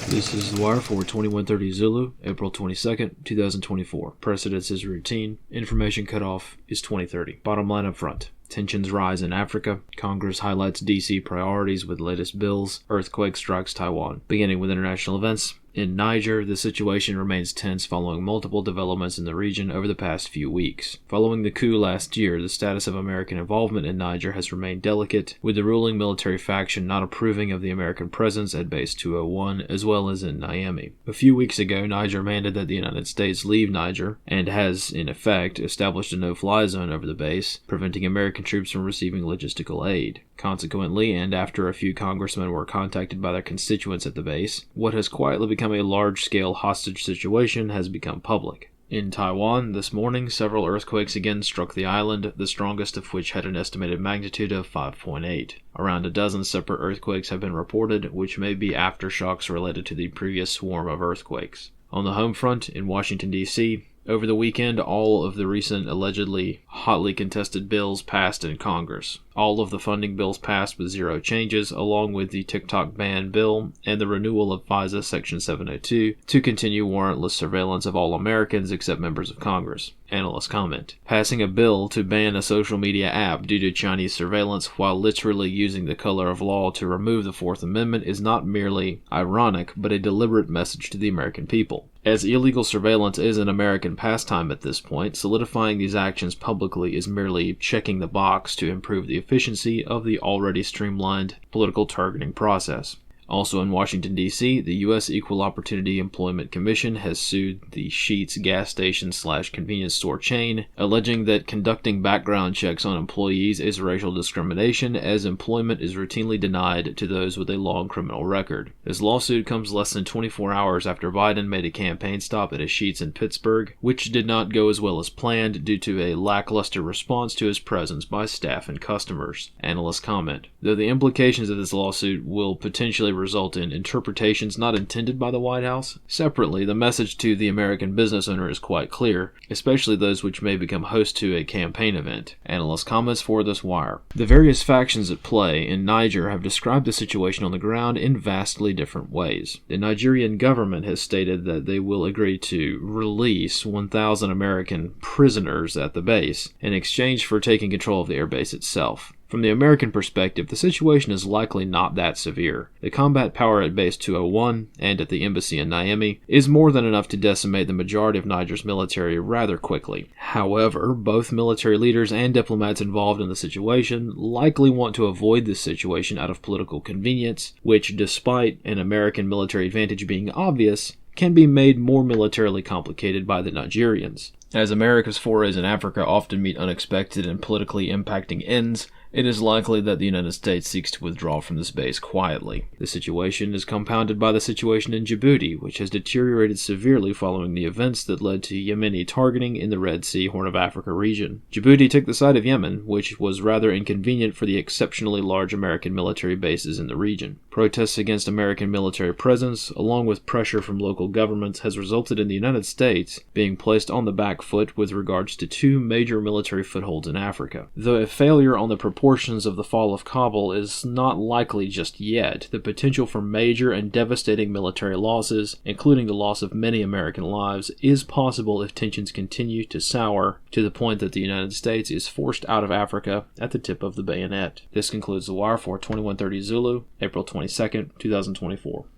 This is The Wire for 2130 Zulu, April 22nd, 2024. Precedence is routine. Information cutoff is 2030. Bottom line up front. Tensions rise in Africa. Congress highlights D.C. priorities with latest bills. Earthquake strikes Taiwan. Beginning with international events. In Niger, the situation remains tense following multiple developments in the region over the past few weeks. Following the coup last year, the status of American involvement in Niger has remained delicate, with the ruling military faction not approving of the American presence at Base 201 as well as in Niamey. A few weeks ago, Niger demanded that the United States leave Niger and has, in effect, established a no-fly zone over the base, preventing American troops from receiving logistical aid. Consequently, and after a few congressmen were contacted by their constituents at the base, what has quietly become a large-scale hostage situation has become public. In Taiwan, this morning, several earthquakes again struck the island, the strongest of which had an estimated magnitude of 5.8. Around a dozen separate earthquakes have been reported, which may be aftershocks related to the previous swarm of earthquakes. On the home front, in Washington, D.C., over the weekend, all of the recent allegedly hotly contested bills passed in Congress. All of the funding bills passed with zero changes, along with the TikTok ban bill and the renewal of FISA Section 702 to continue warrantless surveillance of all Americans except members of Congress. Analysts comment. Passing a bill to ban a social media app due to Chinese surveillance while literally using the color of law to remove the Fourth Amendment is not merely ironic, but a deliberate message to the American people. As illegal surveillance is an American pastime at this point, solidifying these actions publicly is merely checking the box to improve the efficiency of the already streamlined political targeting process. Also in Washington, D.C., the U.S. Equal Opportunity Employment Commission has sued the Sheetz gas station/convenience store chain, alleging that conducting background checks on employees is racial discrimination, as employment is routinely denied to those with a long criminal record. This lawsuit comes less than 24 hours after Biden made a campaign stop at a Sheetz in Pittsburgh, which did not go as well as planned due to a lackluster response to his presence by staff and customers. Analysts comment. Though the implications of this lawsuit will potentially result in interpretations not intended by the White House, separately, the message to the American business owner is quite clear, especially those which may become host to a campaign event. Analyst comments for this wire. The various factions at play in Niger have described the situation on the ground in vastly different ways. The Nigerian government has stated that they will agree to release 1,000 American prisoners at the base in exchange for taking control of the airbase itself. From the American perspective, the situation is likely not that severe. The combat power at Base 201 and at the embassy in Niamey is more than enough to decimate the majority of Niger's military rather quickly. However, both military leaders and diplomats involved in the situation likely want to avoid this situation out of political convenience, which, despite an American military advantage being obvious, can be made more militarily complicated by the Nigerians. As America's forays in Africa often meet unexpected and politically impacting ends, it is likely that the United States seeks to withdraw from this base quietly. The situation is compounded by the situation in Djibouti, which has deteriorated severely following the events that led to Yemeni targeting in the Red Sea, Horn of Africa region. Djibouti took the side of Yemen, which was rather inconvenient for the exceptionally large American military bases in the region. Protests against American military presence, along with pressure from local governments, has resulted in the United States being placed on the back foot with regards to two major military footholds in Africa. Though a failure on the proportions of the fall of Kabul is not likely just yet, the potential for major and devastating military losses, including the loss of many American lives, is possible if tensions continue to sour to the point that the United States is forced out of Africa at the tip of the bayonet. This concludes The Wire for 2130 Zulu, April 22nd, 2024.